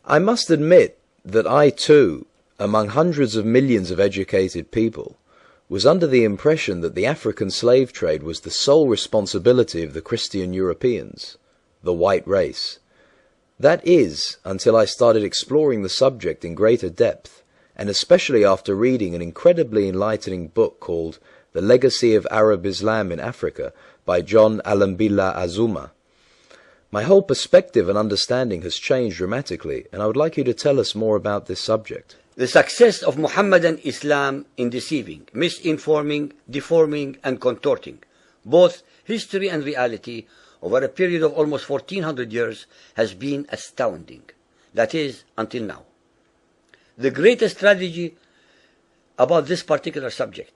I must admit that I too, among hundreds of millions of educated people, was under the impression that the African slave trade was the sole responsibility of the Christian Europeans, the white race. That is, until I started exploring the subject in greater depth, and especially after reading an incredibly enlightening book called The Legacy of Arab Islam in Africa by John Alambila Azuma. My whole perspective and understanding has changed dramatically, and I would like you to tell us more about this subject. The success of Muhammadan Islam in deceiving, misinforming, deforming, and contorting both history and reality over a period of almost 1400 years has been astounding. That is, until now. The greatest tragedy about this particular subject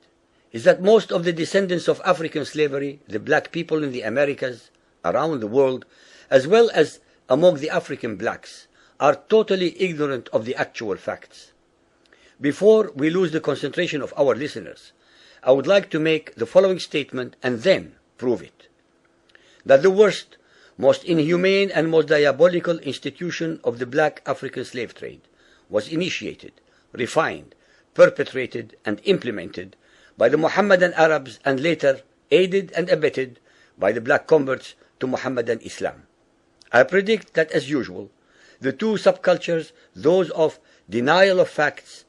is that most of the descendants of African slavery, the black people in the Americas, around the world, as well as among the African blacks, are totally ignorant of the actual facts. Before we lose the concentration of our listeners, I would like to make the following statement and then prove it. That the worst, most inhumane and most diabolical institution of the black African slave trade was initiated, refined, perpetrated, and implemented by the Mohammedan Arabs and later aided and abetted by the black converts to Mohammedan Islam. I predict that, as usual, the two subcultures, those of denial of facts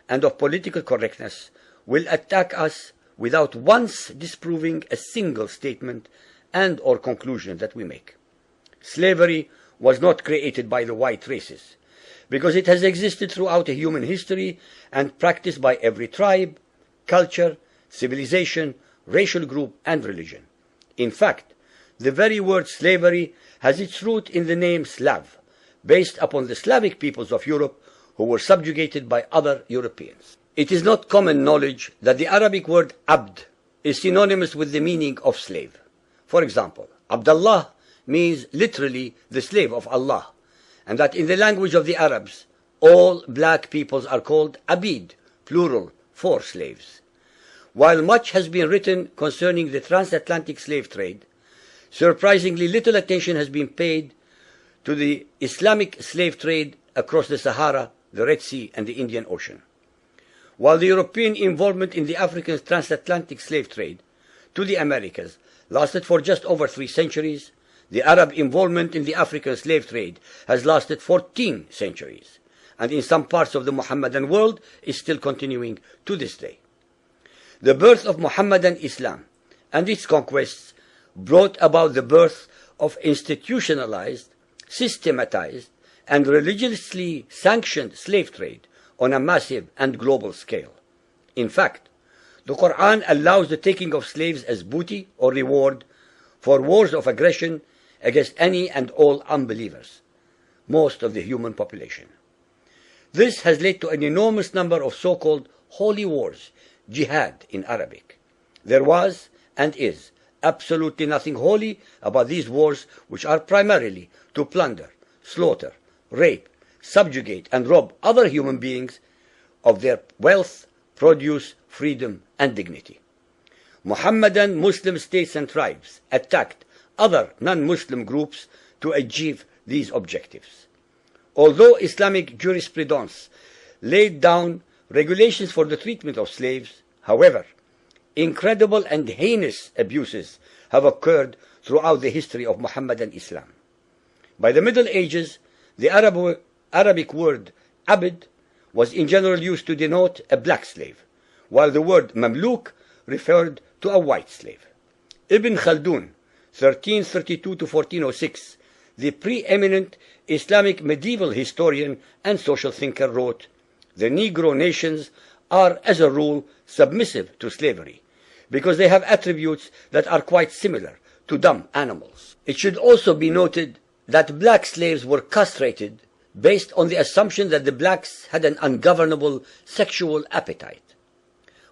and of political correctness, will attack us without once disproving a single statement and or conclusion that we make. Slavery was not created by the white races, because it has existed throughout human history and practiced by every tribe, culture, civilization, racial group, and religion. In fact, the very word slavery has its root in the name Slav, based upon the Slavic peoples of Europe who were subjugated by other Europeans. It is not common knowledge that the Arabic word abd is synonymous with the meaning of slave. For example, Abdullah means literally the slave of Allah, and that in the language of the Arabs, all black peoples are called abid, plural, for slaves. While much has been written concerning the transatlantic slave trade, surprisingly little attention has been paid to the Islamic slave trade across the Sahara, the Red Sea, and the Indian Ocean. While the European involvement in the African transatlantic slave trade to the Americas lasted for just over 3 centuries, the Arab involvement in the African slave trade has lasted 14 centuries, and in some parts of the Mohammedan world is still continuing to this day. The birth of Mohammedan Islam and its conquests brought about the birth of institutionalized, systematized, and religiously sanctioned slave trade on a massive and global scale. In fact, the Quran allows the taking of slaves as booty or reward for wars of aggression against any and all unbelievers, most of the human population. This has led to an enormous number of so-called holy wars, jihad in Arabic. There was and is absolutely nothing holy about these wars, which are primarily to plunder, slaughter, rape, subjugate, and rob other human beings of their wealth, produce, freedom, and dignity. Mohammedan Muslim states and tribes attacked other non-Muslim groups to achieve these objectives. Although Islamic jurisprudence laid down regulations for the treatment of slaves, however, incredible and heinous abuses have occurred throughout the history of Mohammedan Islam. By the Middle Ages, the Arabic word abd was in general used to denote a black slave, while the word mamluk referred to a white slave. Ibn Khaldun, 1332 to 1406, the preeminent Islamic medieval historian and social thinker, wrote, "The Negro nations are, as a rule, submissive to slavery, because they have attributes that are quite similar to dumb animals." It should also be noted that black slaves were castrated based on the assumption that the blacks had an ungovernable sexual appetite.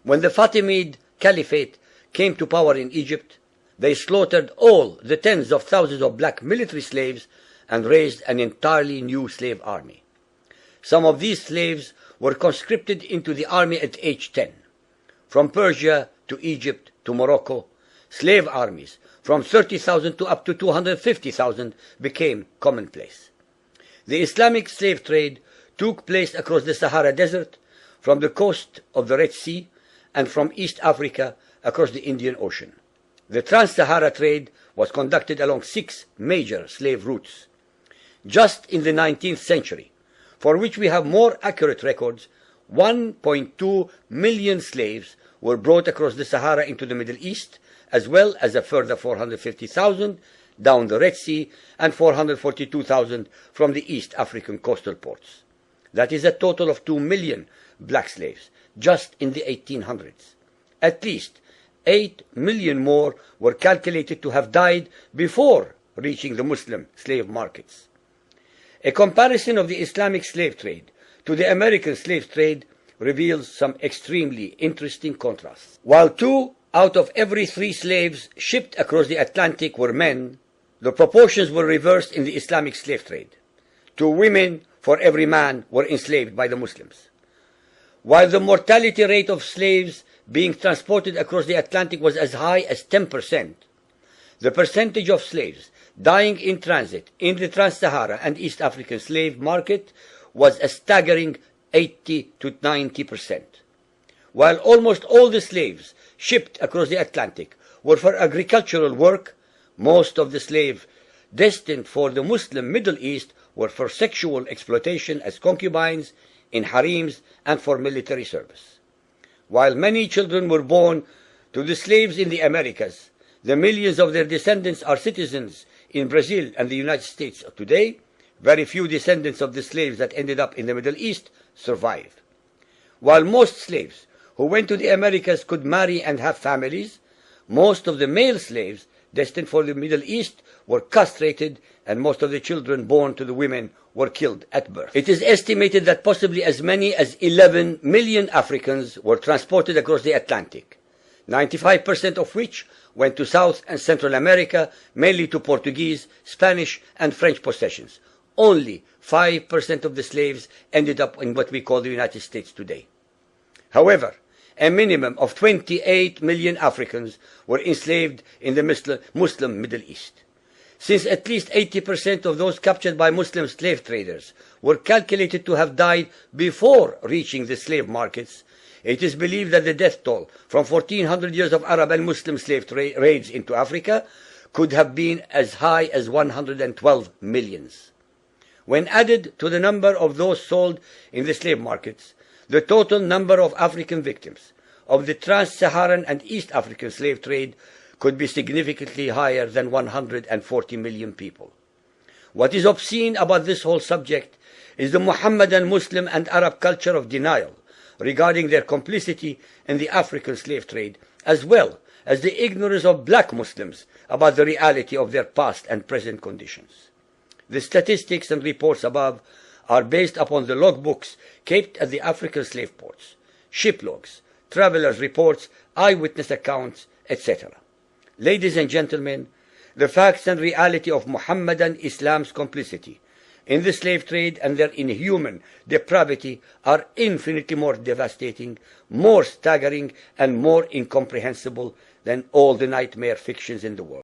When the Fatimid Caliphate came to power in Egypt, they slaughtered all the tens of thousands of black military slaves and raised an entirely new slave army. Some of these slaves were conscripted into the army at age 10. From Persia to Egypt to Morocco, slave armies from 30,000 to up to 250,000 became commonplace. The Islamic slave trade took place across the Sahara Desert, from the coast of the Red Sea, and from East Africa across the Indian Ocean. The Trans-Sahara trade was conducted along 6 major slave routes. Just in the 19th century, for which we have more accurate records, 1.2 million slaves were brought across the Sahara into the Middle East, as well as a further 450,000 down the Red Sea and 442,000 from the East African coastal ports. That is a total of 2 million black slaves, just in the 1800s. At least 8 million more were calculated to have died before reaching the Muslim slave markets. A comparison of the Islamic slave trade to the American slave trade reveals some extremely interesting contrasts. While 2 out of every 3 slaves shipped across the Atlantic were men, the proportions were reversed in the Islamic slave trade. 2 women for every man were enslaved by the Muslims. While the mortality rate of slaves being transported across the Atlantic was as high as 10%, the percentage of slaves dying in transit in the Trans-Sahara and East African slave market was a staggering 80 to 90%. While almost all the slaves shipped across the Atlantic were for agricultural work, most of the slaves destined for the Muslim Middle East were for sexual exploitation as concubines, in harems, and for military service. While many children were born to the slaves in the Americas, the millions of their descendants are citizens in Brazil and the United States today. Very few descendants of the slaves that ended up in the Middle East survived. While most slaves who went to the Americas could marry and have families, most of the male slaves destined for the Middle East were castrated, and most of the children born to the women were killed at birth. It is estimated that possibly as many as 11 million Africans were transported across the Atlantic, 95% of which went to South and Central America, mainly to Portuguese, Spanish, and French possessions. Only 5% of the slaves ended up in what we call the United States today. However, a minimum of 28 million Africans were enslaved in the Muslim Middle East. Since at least 80% of those captured by Muslim slave traders were calculated to have died before reaching the slave markets, it is believed that the death toll from 1400 years of Arab and Muslim slave raids into Africa could have been as high as 112 millions. When added to the number of those sold in the slave markets, the total number of African victims of the Trans-Saharan and East African slave trade could be significantly higher than 140 million people. What is obscene about this whole subject is the Muhammadan, Muslim, and Arab culture of denial regarding their complicity in the African slave trade, as well as the ignorance of black Muslims about the reality of their past and present conditions. The statistics and reports above are based upon the logbooks kept at the African slave ports, ship logs, travelers' reports, eyewitness accounts, etc. Ladies and gentlemen, the facts and reality of Muhammadan Islam's complicity in the slave trade and their inhuman depravity are infinitely more devastating, more staggering, and more incomprehensible than all the nightmare fictions in the world.